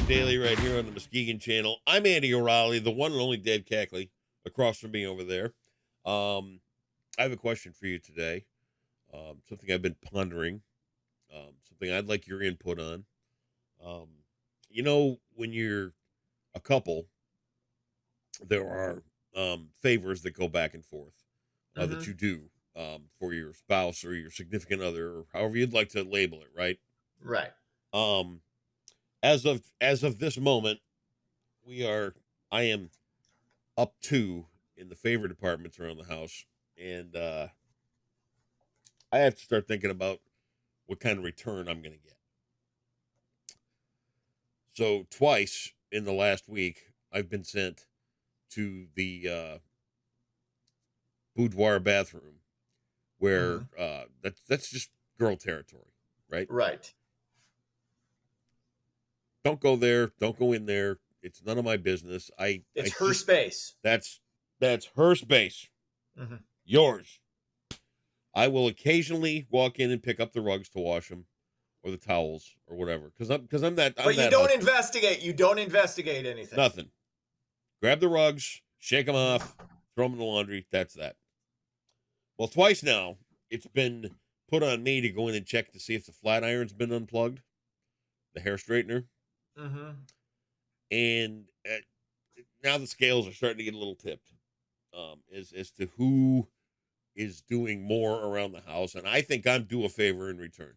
Daily right here on the Muskegon channel. I'm Andy O'Reilly, the one and only Dave Cackley, across from me over there. I have a question for you today. Something I've been pondering, something I'd like your input on. When you're a couple, there are favors that go back and forth that you do for your spouse or your significant other, or however you'd like to label it, right? Right. As of this moment, I am up two in the favor departments around the house, and I have to start thinking about what kind of return I'm going to get. So twice in the last week, I've been sent to the boudoir bathroom, where that's just girl territory, right? Right. Don't go there. Don't go in there. It's none of my business. It's her space. That's her space. Mm-hmm. Yours. I will occasionally walk in and pick up the rugs to wash them, or the towels, or whatever. Because I'm that. But you don't investigate. You don't investigate anything. Nothing. Grab the rugs, shake them off, throw them in the laundry. That's that. Well, twice now, it's been put on me to go in and check to see if the flat iron's been unplugged, the hair straightener. Mm-hmm. And now the scales are starting to get a little tipped as to who is doing more around the house, and I think I'm due a favor in return.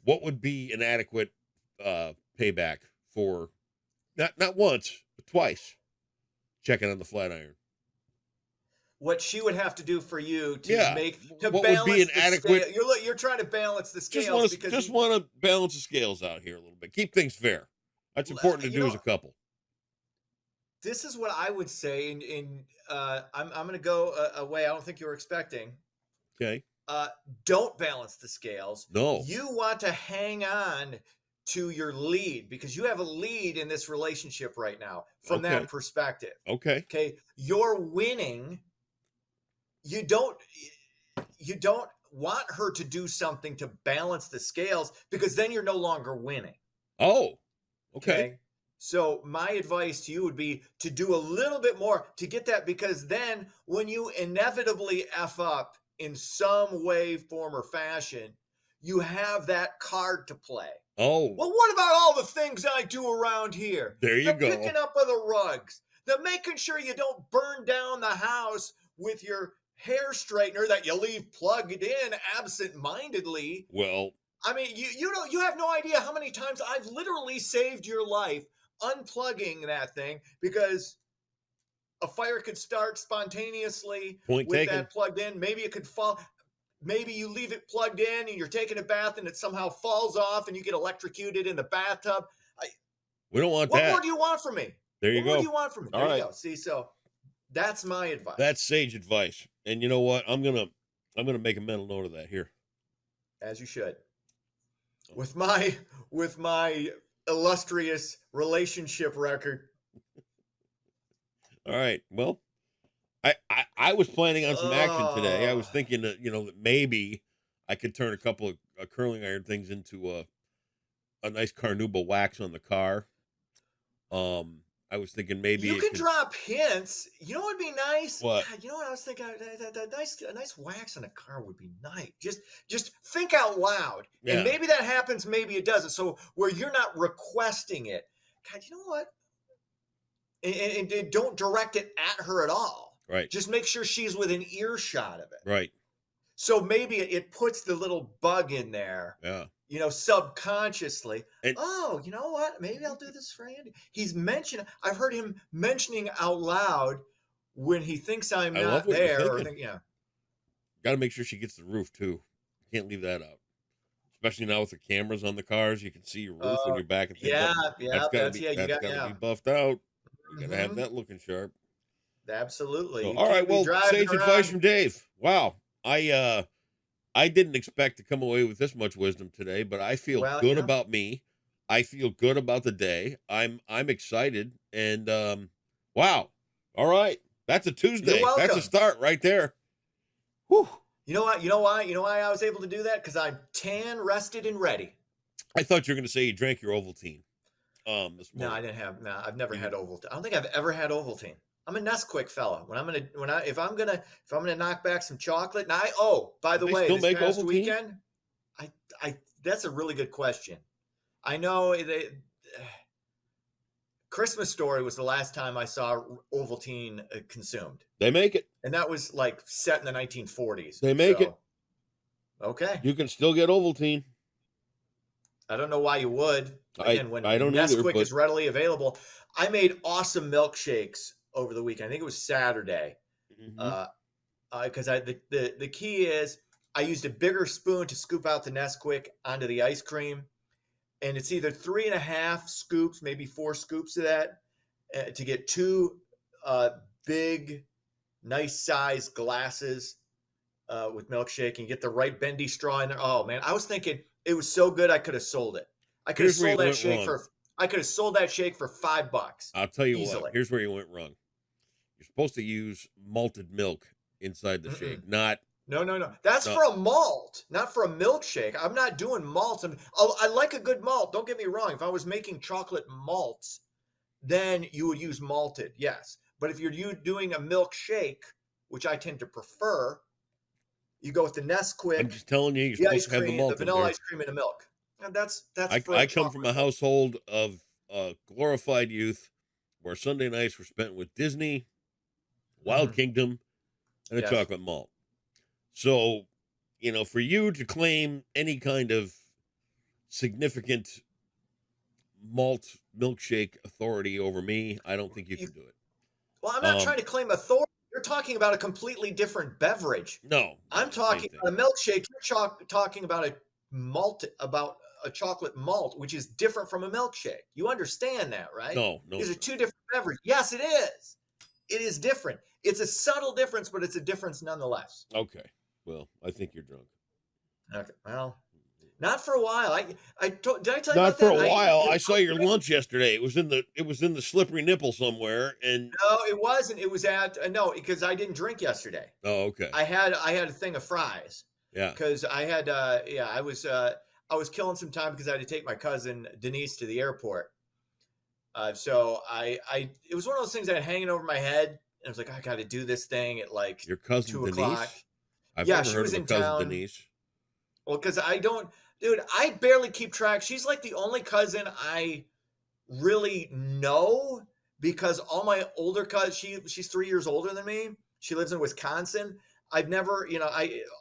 What would be an adequate payback for not once but twice checking on the flat iron? What she would have to do for you to what balance would be an adequate scale. You're trying to balance the scales just want to balance the scales out here a little bit, keep things fair. That's important to do as a couple. This is what I would say, I'm going to go a way I don't think you were expecting. Okay. Don't balance the scales. No. You want to hang on to your lead because you have a lead in this relationship right now from that perspective. Okay. Okay. You're winning. You don't want her to do something to balance the scales because then you're no longer winning. Oh, okay. So my advice to you would be to do a little bit more to get that, because then when you inevitably F up in some way, form, or fashion, you have that card to play. Oh. Well, what about all the things I do around here? There you go. The picking up of the rugs, the making sure you don't burn down the house with your hair straightener that you leave plugged in absent-mindedly. Well, I mean, you have no idea how many times I've literally saved your life unplugging that thing because a fire could start spontaneously that plugged in. Maybe it could fall. Maybe you leave it plugged in and you're taking a bath and it somehow falls off and you get electrocuted in the bathtub. We don't want that. What more do you want from me? There you go. What more do you want from me? All there right. you go. See, so that's my advice. That's sage advice. And you know what? I'm gonna make a mental note of that here. As you should. With my illustrious relationship record. All right. Well, I was planning on some action today. I was thinking that that maybe I could turn a couple of curling iron things into a nice carnauba wax on the car. I was thinking maybe you could drop hints. You know what would be nice? What? God, you know what I was thinking? A nice wax on a car would be nice. Just think out loud. Yeah. And maybe that happens, maybe it doesn't. So where you're not requesting it. God, you know what? And don't direct it at her at all. Right. Just make sure she's within earshot of it. Right. So maybe it puts the little bug in there. Yeah. Subconsciously. And, you know what? Maybe I'll do this for Andy. I've heard him mentioning out loud when he thinks I'm not there. Got to make sure she gets the roof too. Can't leave that out. Especially now with the cameras on the cars, you can see your roof when you're back at the That's got to be buffed out. You got to have that looking sharp. Absolutely. So, all right. Well, sage advice from Dave. Wow. I didn't expect to come away with this much wisdom today, but I feel good about me. I feel good about the day. I'm excited, and wow. All right, that's a Tuesday. That's a start right there. Whew. You know what? You know why I was able to do that? Because I'm tan, rested, and ready. I thought you were going to say you drank your Ovaltine. This morning. No, I didn't have. No, I've never had Ovaltine. I don't think I've ever had Ovaltine. I'm a Nesquik fella. If I'm gonna knock back some chocolate. Now, by the way, this past weekend, that's a really good question. I know Christmas Story was the last time I saw Ovaltine consumed. They make it, and that was like set in the 1940s. They make it. Okay, you can still get Ovaltine. I don't know why you would. Again, when I don't Nesquik is readily available. I made awesome milkshakes over the weekend. I think it was Saturday. Because the key is I used a bigger spoon to scoop out the Nesquik onto the ice cream. And it's either 3.5 scoops, maybe 4 scoops of that to get 2 big, nice sized glasses with milkshake and get the right bendy straw in there. Oh, man. I was thinking it was so good I could have sold it. I could have sold that shake for $5. I'll tell you what. Here's where you went wrong. You're supposed to use malted milk inside the shake, not. No. That's for a malt, not for a milkshake. I'm not doing malts. I like a good malt. Don't get me wrong. If I was making chocolate malts, then you would use malted, yes. But if you're doing a milkshake, which I tend to prefer, you go with the Nesquik. I'm just telling you, you're supposed to have the malt. The vanilla ice cream and the milk. And that's. I come from a household of glorified youth, where Sunday nights were spent with Disney, Wild Kingdom, and a chocolate malt. So, for you to claim any kind of significant malt milkshake authority over me, I don't think you can do it. Well, I'm not trying to claim authority. You're talking about a completely different beverage. No. I'm talking about a milkshake. You're talking about a chocolate malt, which is different from a milkshake. You understand that, right? No. These are 2 different beverages. Yes, it is. It is different. It's a subtle difference, but it's a difference nonetheless. Okay. Well, I think you're drunk. Okay. Well, not for a while. Did I tell you about that? Not for a while. I saw your lunch yesterday. It was in the slippery nipple somewhere, and no, it wasn't. It was at because I didn't drink yesterday. Oh, okay. I had a thing of fries. Yeah. Because I had I was killing some time because I had to take my cousin Denise to the airport. So it was one of those things that had hanging over my head, and I was like, I got to do this thing at like your cousin 2 Denise? o'clock. I've never heard of a cousin Denise. Well, because I barely keep track. She's like the only cousin I really know because all my older cousins, she's 3 years older than me. She lives in Wisconsin. I've never,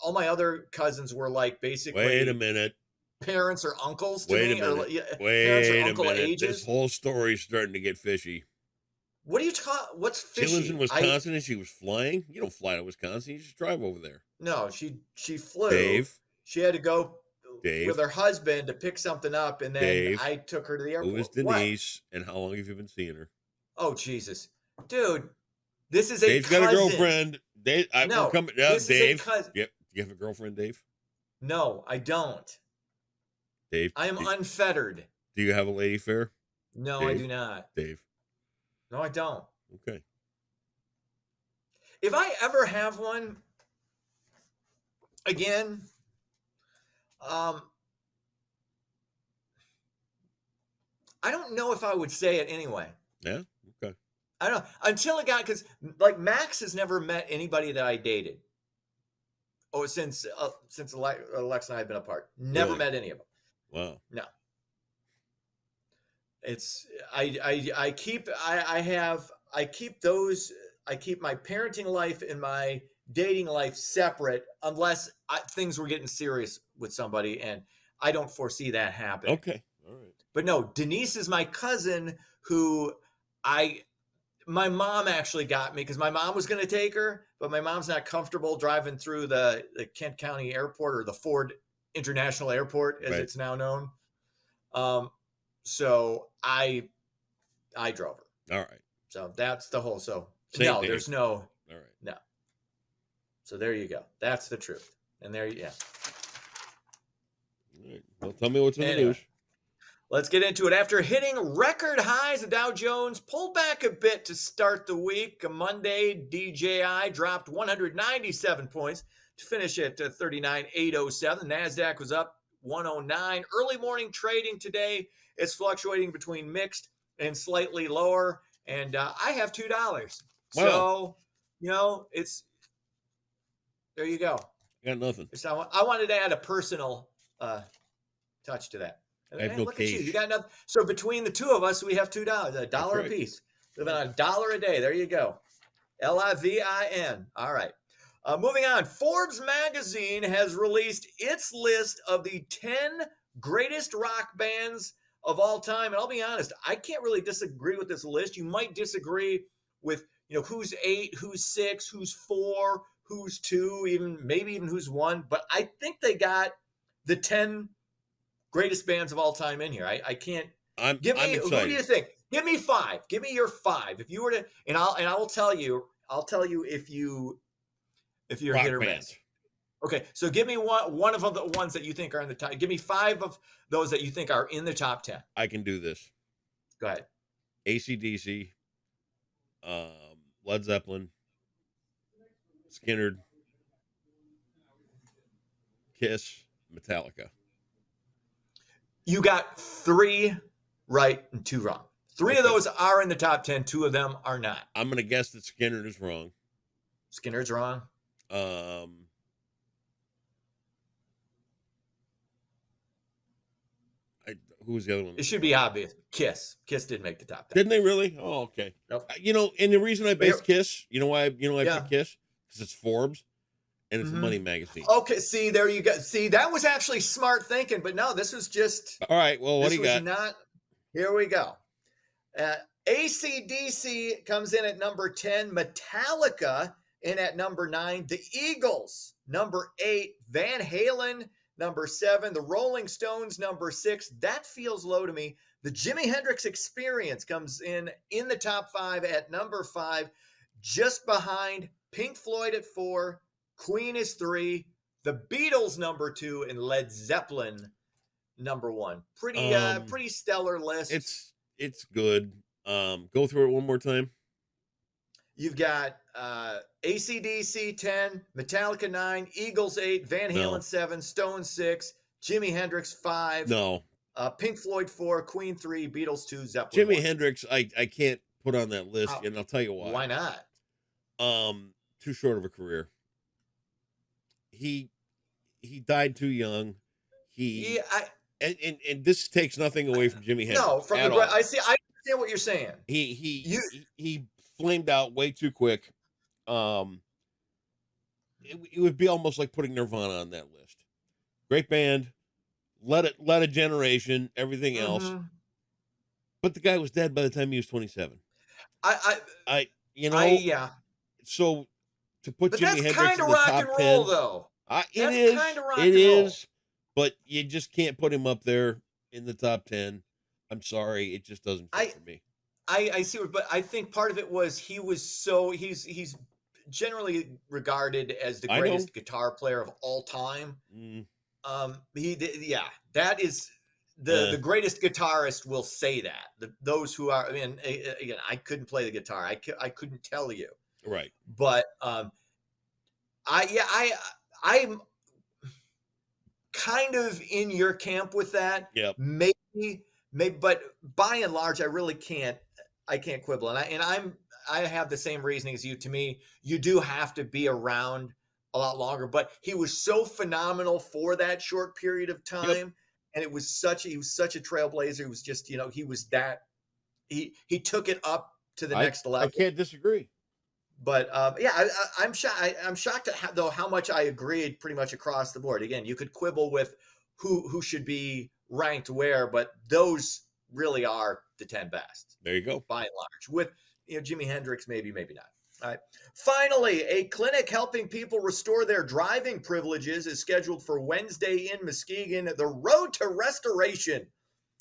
all my other cousins were like basically. Wait a minute. Parents or uncles to me. Wait a minute. Ages. This whole story's starting to get fishy. What are you talking? What's fishy? She lives in Wisconsin and she was flying. You don't fly to Wisconsin. You just drive over there. No, she flew. Dave. She had to go with her husband to pick something up, and then I took her to the airport. Who is Denise, and how long have you been seeing her? Oh, Jesus. Dude, this is Dave's cousin. Got a girlfriend. Dave, this Dave. Is a cousin. Yep. Do you have a girlfriend, Dave? No, I don't. Dave? I am unfettered. Do you have a lady fair? No, Dave? I do not. Dave? No, I don't. Okay. If I ever have one, again, I don't know if I would say it anyway. Yeah? Okay. I don't know. Until it got, because like Max has never met anybody that I dated. Oh, since Alexa and I have been apart. Never met any of them. Wow. No. It's I keep my parenting life and my dating life separate unless things were getting serious with somebody, and I don't foresee that happening. Okay. All right. But no, Denise is my cousin who my mom actually got me because my mom was going to take her, but my mom's not comfortable driving through the Kent County Airport or the Ford International Airport, as it's now known. So I drove her. All right. So that's the whole. So Same no, thing. there's no. All right. No. So there you go. That's the truth. And there, yeah. All right. Well, tell me what's in the news. Let's get into it. After hitting record highs, the Dow Jones pulled back a bit to start the week. Monday, DJI dropped 197 points to finish at 39,807. The NASDAQ was up 109. Early morning trading today is fluctuating between mixed and slightly lower. And I have $2. Wow. So, it's there you go. Got nothing. So I wanted to add a personal touch to that. I have no look cage. at you. You got nothing. So between the two of us, we have $2, $1 a piece. About $1 a day. There you go. LIVIN. All right. Moving on. Forbes magazine has released its list of the 10 greatest rock bands of all time. And I'll be honest, I can't really disagree with this list. You might disagree with, who's 8, who's 6, who's 4, who's 2, maybe even who's 1. But I think they got the 10 greatest bands of all time in here. I can't. I'm excited. Who do you think? Give me 5. Give me your 5. If you were to, and I will tell you. I'll tell you if you're rock hit or bands. miss. Okay, so give me one of the ones that you think are in the top. Give me 5 of those that you think are in the top 10. I can do this. Go ahead. AC/DC, Led Zeppelin, Skynyrd, Kiss, Metallica. You got 3 right and 2 wrong. 3 of those are in the top 10. 2 of them are not. I'm going to guess that Skynyrd is wrong. Skinner's wrong. Who was the other one? It should be obvious. Kiss. Kiss didn't make the top 10. Didn't they really? Oh, okay. Nope. And the reason I based Kiss, why I picked Kiss? Because it's Forbes and it's a money magazine. Okay, see, there you go. See, that was actually smart thinking, but no, this was just. All right, well, what do you got? Here we go. AC/DC comes in at number 10. Metallica in at number 9. The Eagles, number 8. Van Halen, number 7. The Rolling Stones, number 6. That feels low to me. The Jimi Hendrix Experience comes in the top 5 at number 5, just behind Pink Floyd at 4. Queen is 3. The Beatles, number 2. And Led Zeppelin, number 1. Pretty stellar list. It's good. Go through it one more time. You've got AC/DC 10, Metallica 9, Eagles 8, Van Halen 7, Stones 6, Jimi Hendrix 5. No. Pink Floyd 4, Queen 3, Beatles 2, Zeppelin Jimi 1. Hendrix, I can't put on that list, and I'll tell you why. Why not? Too short of a career. He died too young. And this takes nothing away from Jimi Hendrix. No, I understand what you're saying. He flamed out way too quick. It would be almost like putting Nirvana on that list. Great band, led a generation, everything else. But the guy was dead by the time he was 27. Yeah. So to put but Jimi Hendrix in the rock top and roll, 10, though. It is, but you just can't put him up there in the top 10. I'm sorry, it just doesn't fit for me. I see, but I think part of it was he's generally regarded as the greatest guitar player of all time. That is the greatest guitarist will say that. Those who are, again, I couldn't play the guitar. I couldn't tell you. Right. But I'm kind of in your camp with that. Yeah. Maybe, but by and large, I really can't. I can't quibble, and I have the same reasoning as you. To me, you do have to be around a lot longer. But he was so phenomenal for that short period of time, and he was such a trailblazer. It was just, he was that. He took it up to the next level. I can't disagree. But I'm shocked. I'm shocked at how much I agreed pretty much across the board. Again, you could quibble with who should be ranked where, but those really are the 10 best. There you go. By and large, with Jimi Hendrix, maybe not. All right. Finally, a clinic helping people restore their driving privileges is scheduled for Wednesday in Muskegon. The Road to Restoration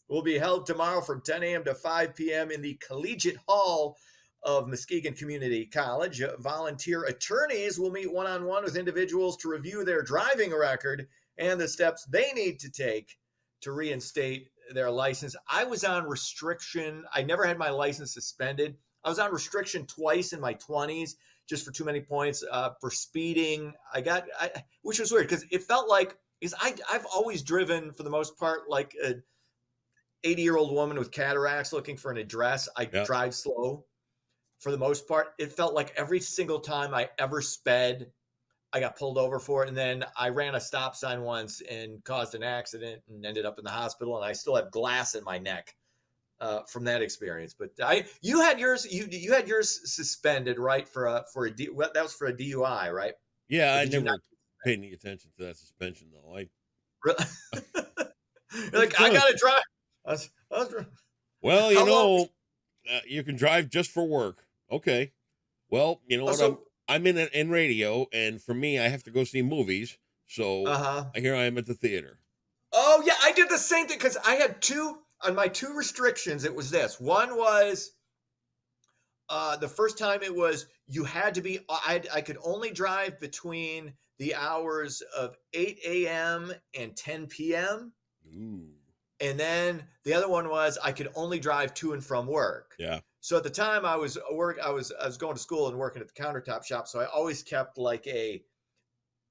will be held tomorrow from 10 a.m. to 5 p.m. in the Collegiate Hall of Muskegon Community College. Volunteer attorneys will meet one-on-one with individuals to review their driving record and the steps they need to take to reinstate their license. I was on restriction. I never had my license suspended. I was on restriction twice in my 20s, just for too many points for speeding. Which was weird because it felt like Because I've always driven, for the most part, like a 80-year-old woman with cataracts looking for an address. I drive slow for the most part. It felt like every single time I ever sped, I got pulled over for it. And then I ran a stop sign once and caused an accident and ended up in the hospital. And I still have glass in my neck from that experience. But you had yours suspended, right? That was for a DUI, right? Yeah, I never paid any attention to that suspension though. You're like, I gotta drive. Well, you can drive just for work. Okay. Well, you know what? I'm in radio, and for me, I have to go see movies. So here I am at the theater. Oh yeah, I did the same thing because I had my two restrictions. It was this. One was the first time it was you had to be. I could only drive between the hours of 8 a.m. and 10 p.m. Ooh. And then the other one was I could only drive to and from work. Yeah. So at the time I was going to school and working at the countertop shop. So I always kept like a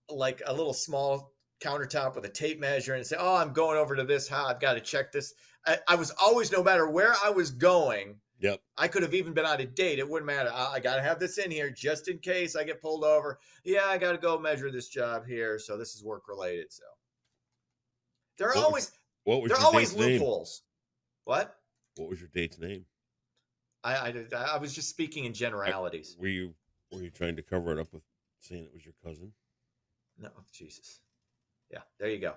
little small countertop with a tape measure and say, oh, I'm going over to this house. I've got to check this. I was always, no matter where I was going. Yep. I could have even been out of date. It wouldn't matter. I got to have this in here just in case I get pulled over. Yeah, I got to go measure this job here. So this is work related. So there are always loopholes. What? What was your date's name? I was just speaking in generalities. Were you trying to cover it up with saying it was your cousin? No, Jesus. Yeah, there you go.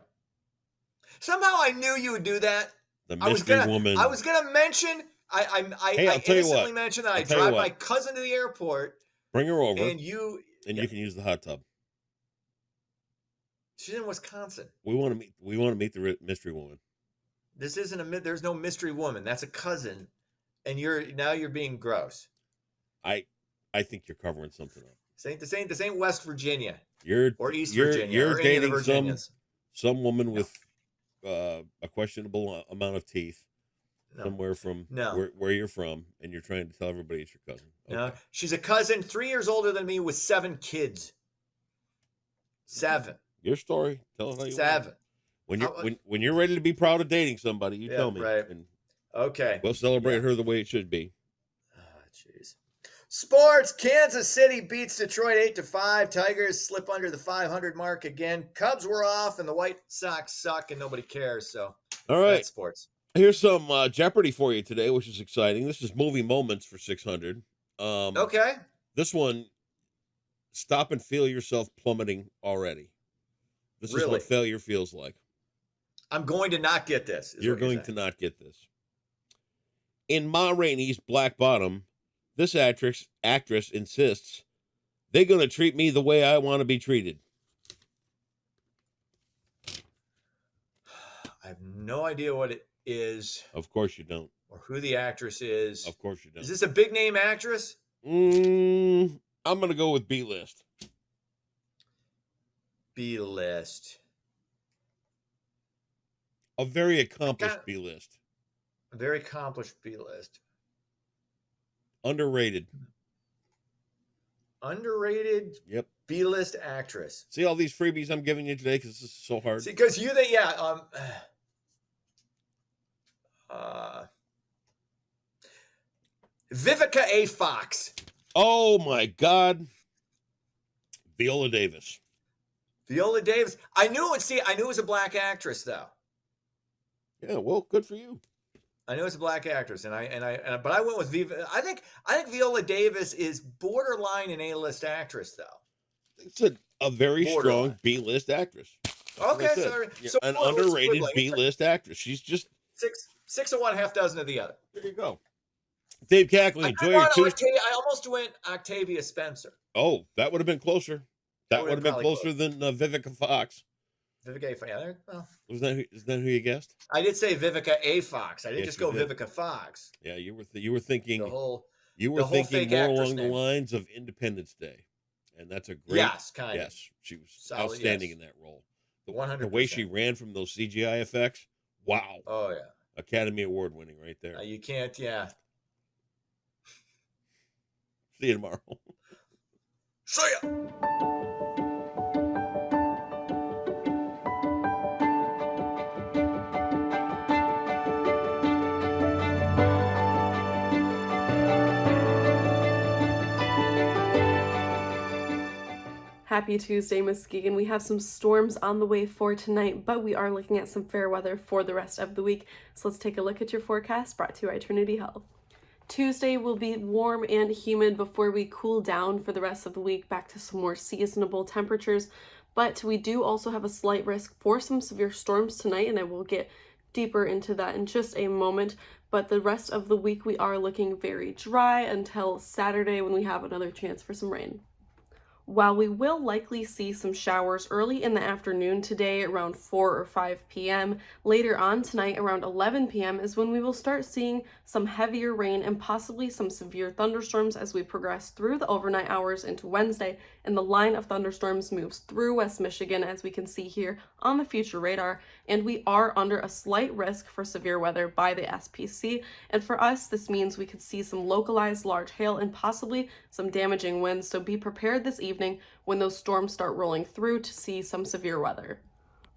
Somehow I knew you would do that. The mystery woman. I was gonna mention. I innocently mentioned that I drive my cousin to the airport. Bring her over, and you can use the hot tub. She's in Wisconsin. We want to meet the mystery woman. This isn't there's no mystery woman. That's a cousin, and you're being gross. I think you're covering something up. This ain't West Virginia. Or East Virginia. You're dating some woman with a questionable amount of teeth. Somewhere from where you're from, and you're trying to tell everybody it's your cousin. Okay. No, she's a cousin 3 years older than me with 7 kids. 7. Your story. Tell us how you 7. When you're ready to be proud of dating somebody, you tell me. Right. And okay. We'll celebrate her the way it should be. Jeez. Sports. Kansas City beats Detroit 8-5. Tigers slip under the 500 mark again. Cubs were off, and the White Sox suck, and nobody cares. So, all right. That's sports. Here's some Jeopardy for you today, which is exciting. This is movie moments for 600. Okay. This one, stop and feel yourself plummeting already. This is what failure feels like. I'm going to not get this. You're going to not get this. In Ma Rainey's Black Bottom, this actress insists, they're going to treat me the way I want to be treated. I have no idea what it is. Of course you don't. Or who the actress is. Of course you don't. Is this a big name actress? I'm going to go with B-list. B-list. A very accomplished B-list. A very accomplished B-list. Underrated. Underrated? Yep. B-list actress. See all these freebies I'm giving you today because this is so hard? See, because you think, Vivica A. Fox. Oh, my God. Viola Davis. Viola Davis. I knew it was a black actress, though. Yeah, well, good for you. I know it's a black actress, but I went with Viva. I think Viola Davis is borderline an A-list actress, though. It's a very strong B-list actress. Okay, so an underrated B-list actress. She's just six of one, half dozen of the other. There you go. Dave Cackley, enjoy your Tuesday. I almost went Octavia Spencer. Oh, that would have been closer. That would have been closer than Vivica Fox. Vivica A. Fox. Yeah, well, is that who you guessed? I did say Vivica A. Fox. I didn't just go Vivica Fox. Yeah, you were thinking the whole thinking more along the lines of Independence Day, and that's a great kind of. Yes, she was outstanding in that role. 100%. The way she ran from those CGI effects, wow. Oh yeah, Academy Award winning right there. You can't, yeah. See you tomorrow. See ya. Happy Tuesday, Muskegon. We have some storms on the way for tonight, but we are looking at some fair weather for the rest of the week. So let's take a look at your forecast brought to you by Trinity Health. Tuesday will be warm and humid before we cool down for the rest of the week back to some more seasonable temperatures. But we do also have a slight risk for some severe storms tonight, and I will get deeper into that in just a moment. But the rest of the week we are looking very dry until Saturday when we have another chance for some rain. While we will likely see some showers early in the afternoon today around 4 or 5 p.m., later on tonight around 11 p.m. is when we will start seeing some heavier rain and possibly some severe thunderstorms as we progress through the overnight hours into Wednesday, and the line of thunderstorms moves through West Michigan as we can see here on the future radar, and we are under a slight risk for severe weather by the SPC, and for us this means we could see some localized large hail and possibly some damaging winds, so be prepared this evening when those storms start rolling through to see some severe weather.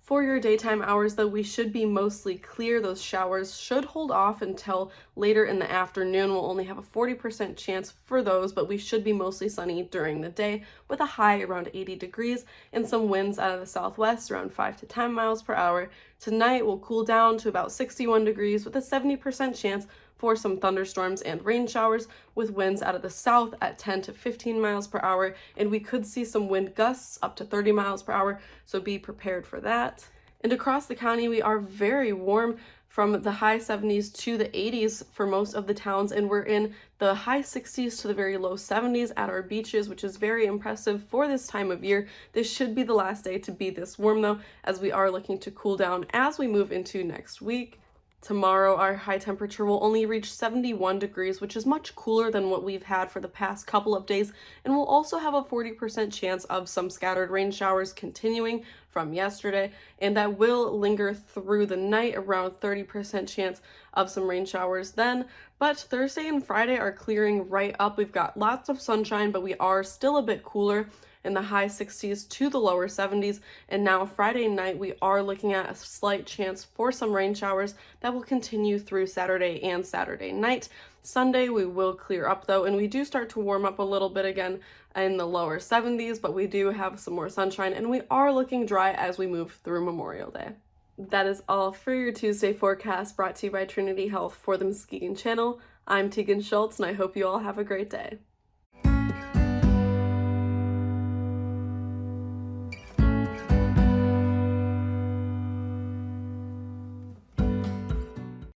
For your daytime hours, though, we should be mostly clear. Those showers should hold off until later in the afternoon. We'll only have a 40% chance for those, but we should be mostly sunny during the day with a high around 80 degrees and some winds out of the southwest around 5 to 10 miles per hour. Tonight will cool down to about 61 degrees with a 70% chance for some thunderstorms and rain showers with winds out of the south at 10 to 15 miles per hour, and we could see some wind gusts up to 30 miles per hour, so be prepared for that. And across the county we are very warm, from the high 70s to the 80s for most of the towns, and we're in the high 60s to the very low 70s at our beaches, which is very impressive for this time of year. This should be the last day to be this warm though, as we are looking to cool down as we move into next week. Tomorrow, our high temperature will only reach 71 degrees, which is much cooler than what we've had for the past couple of days, and we'll also have a 40% chance of some scattered rain showers continuing from yesterday, and that will linger through the night, around 30% chance of some rain showers then. But Thursday and Friday are clearing right up. We've got lots of sunshine, but we are still a bit cooler in the high 60s to the lower 70s, and now Friday night we are looking at a slight chance for some rain showers that will continue through Saturday and Saturday night. Sunday we will clear up though, and we do start to warm up a little bit again in the lower 70s, but we do have some more sunshine and we are looking dry as we move through Memorial Day. That is all for your Tuesday forecast brought to you by Trinity Health for the Muskegon Channel. I'm Tegan Schultz, and I hope you all have a great day.